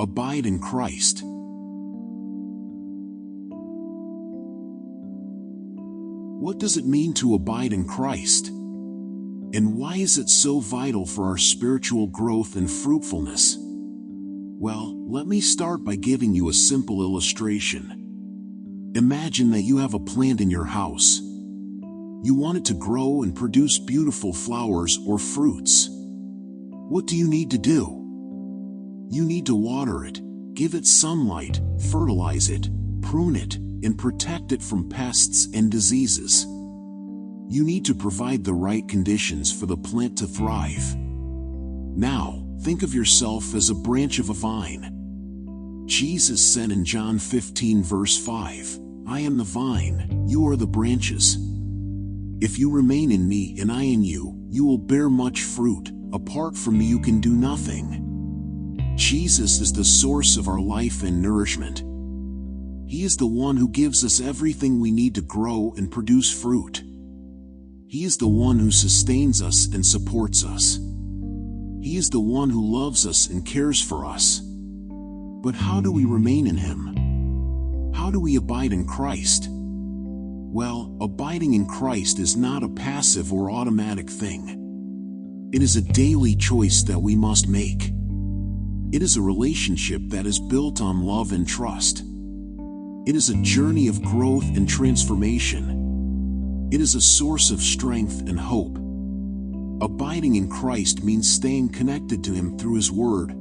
Abide in Christ. What does it mean to abide in Christ? And why is it so vital for our spiritual growth and fruitfulness? Well, let me start by giving you a simple illustration. Imagine that you have a plant in your house. You want it to grow and produce beautiful flowers or fruits. What do you need to do? You need to water it, give it sunlight, fertilize it, prune it, and protect it from pests and diseases. You need to provide the right conditions for the plant to thrive. Now, think of yourself as a branch of a vine. Jesus said in John 15 verse 5, "I am the vine, you are the branches. If you remain in me and I in you, you will bear much fruit. Apart from me you can do nothing." Jesus is the source of our life and nourishment. He is the one who gives us everything we need to grow and produce fruit. He is the one who sustains us and supports us. He is the one who loves us and cares for us. But how do we remain in Him? How do we abide in Christ? Well, abiding in Christ is not a passive or automatic thing. It is a daily choice that we must make. It is a relationship that is built on love and trust. It is a journey of growth and transformation. It is a source of strength and hope. Abiding in Christ means staying connected to Him through His Word,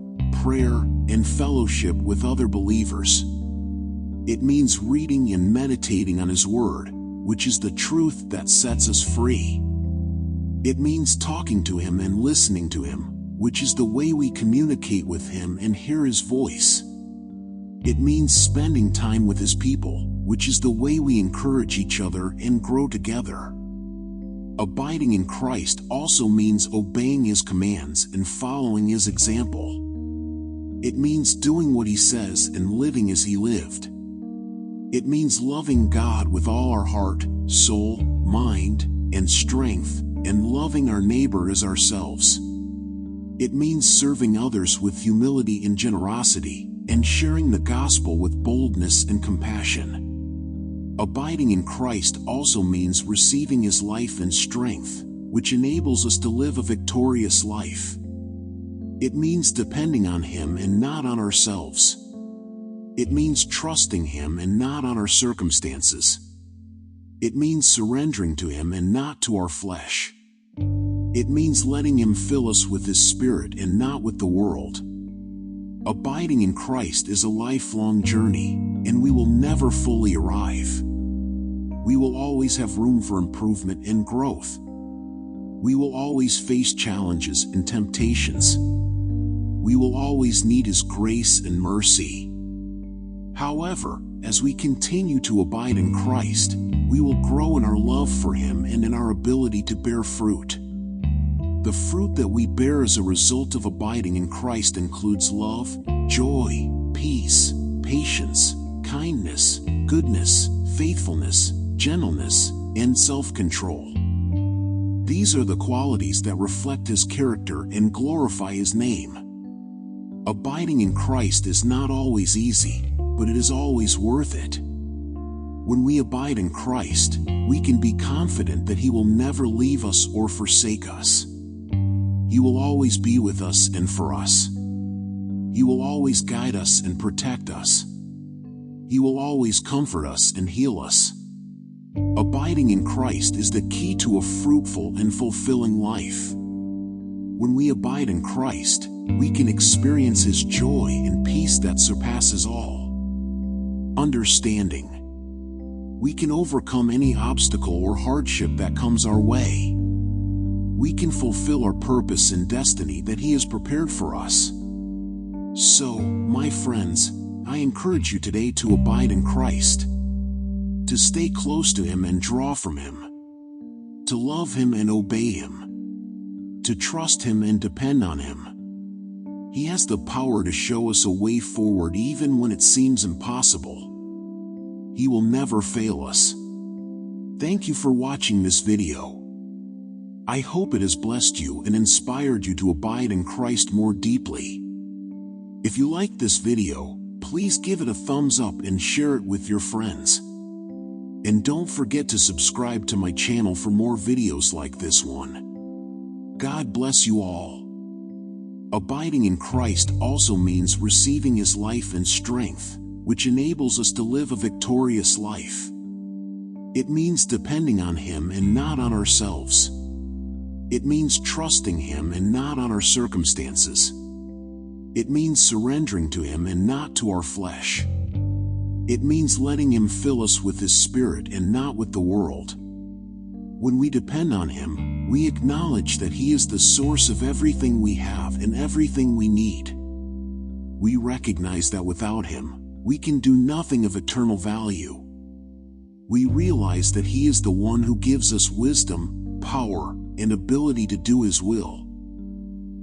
prayer, and fellowship with other believers. It means reading and meditating on His Word, which is the truth that sets us free. It means talking to Him and listening to Him, which is the way we communicate with Him and hear His voice. It means spending time with His people, which is the way we encourage each other and grow together. Abiding in Christ also means obeying His commands and following His example. It means doing what He says and living as He lived. It means loving God with all our heart, soul, mind, and strength, and loving our neighbor as ourselves. It means serving others with humility and generosity, and sharing the gospel with boldness and compassion. Abiding in Christ also means receiving His life and strength, which enables us to live a victorious life. It means depending on Him and not on ourselves. It means trusting Him and not on our circumstances. It means surrendering to Him and not to our flesh. It means letting Him fill us with His Spirit and not with the world. Abiding in Christ is a lifelong journey, and we will never fully arrive. We will always have room for improvement and growth. We will always face challenges and temptations. We will always need His grace and mercy. However, as we continue to abide in Christ, we will grow in our love for Him and in our ability to bear fruit. The fruit that we bear as a result of abiding in Christ includes love, joy, peace, patience, kindness, goodness, faithfulness, gentleness, and self-control. These are the qualities that reflect His character and glorify His name. Abiding in Christ is not always easy, but it is always worth it. When we abide in Christ, we can be confident that He will never leave us or forsake us. He will always be with us and for us. He will always guide us and protect us. He will always comfort us and heal us. Abiding in Christ is the key to a fruitful and fulfilling life. When we abide in Christ, we can experience His joy and peace that surpasses all understanding. We can overcome any obstacle or hardship that comes our way. We can fulfill our purpose and destiny that He has prepared for us. So, my friends, I encourage you today to abide in Christ, to stay close to Him and draw from Him, to love Him and obey Him, to trust Him and depend on Him. He has the power to show us a way forward even when it seems impossible. He will never fail us. Thank you for watching this video. I hope it has blessed you and inspired you to abide in Christ more deeply. If you like this video, please give it a thumbs up and share it with your friends. And don't forget to subscribe to my channel for more videos like this one. God bless you all. Abiding in Christ also means receiving His life and strength, which enables us to live a victorious life. It means depending on Him and not on ourselves. It means trusting Him and not on our circumstances. It means surrendering to Him and not to our flesh. It means letting Him fill us with His Spirit and not with the world. When we depend on Him, we acknowledge that He is the source of everything we have and everything we need. We recognize that without Him, we can do nothing of eternal value. We realize that He is the one who gives us wisdom, power, and ability to do His will.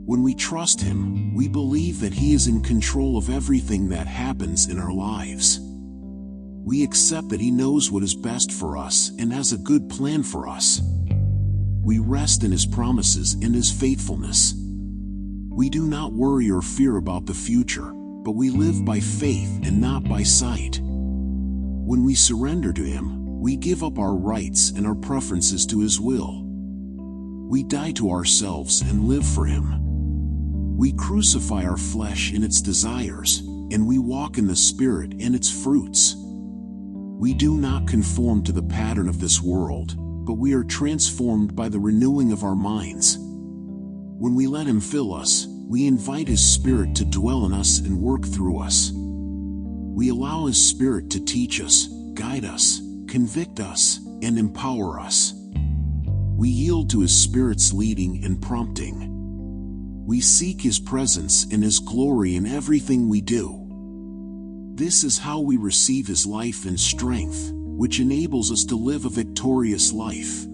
When we trust Him, we believe that He is in control of everything that happens in our lives. We accept that He knows what is best for us and has a good plan for us. We rest in His promises and His faithfulness. We do not worry or fear about the future, but we live by faith and not by sight. When we surrender to Him, we give up our rights and our preferences to His will. We die to ourselves and live for Him. We crucify our flesh and its desires, and we walk in the Spirit and its fruits. We do not conform to the pattern of this world, but we are transformed by the renewing of our minds. When we let Him fill us, we invite His Spirit to dwell in us and work through us. We allow His Spirit to teach us, guide us, convict us, and empower us. We yield to His Spirit's leading and prompting. We seek His presence and His glory in everything we do. This is how we receive His life and strength, which enables us to live a victorious life.